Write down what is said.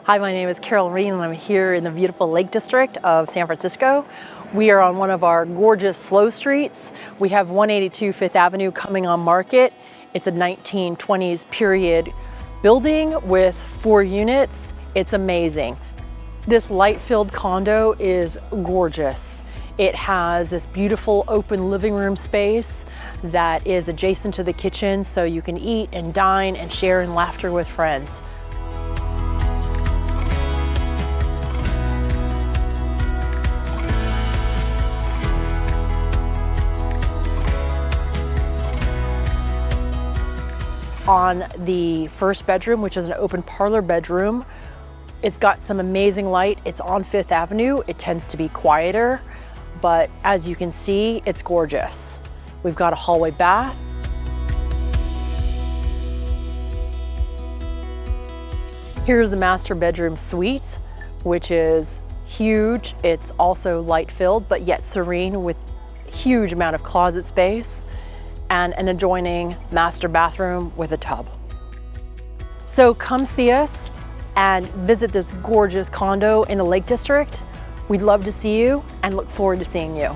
Hi, my name is Reen and I'm here in the beautiful Lake District of San Francisco. We are on one of our gorgeous slow streets. We have 182 Fifth Avenue coming on market. It's a 1920s period building with 4 units. It's amazing. This light-filled condo is gorgeous. It has this beautiful open living room space that is adjacent to the kitchen, so you can eat and dine and share in laughter with friends. On the first bedroom, which is an open parlor bedroom, it's got some amazing light. It's on Fifth Avenue. It tends to be quieter, but as you can see, it's gorgeous. We've got a hallway bath. Here's the master bedroom suite, which is huge. It's also light-filled, but yet serene, with huge amount of closet space and an adjoining master bathroom with a tub. So come see us and visit this gorgeous condo in the Lake District. We'd love to see you and look forward to seeing you.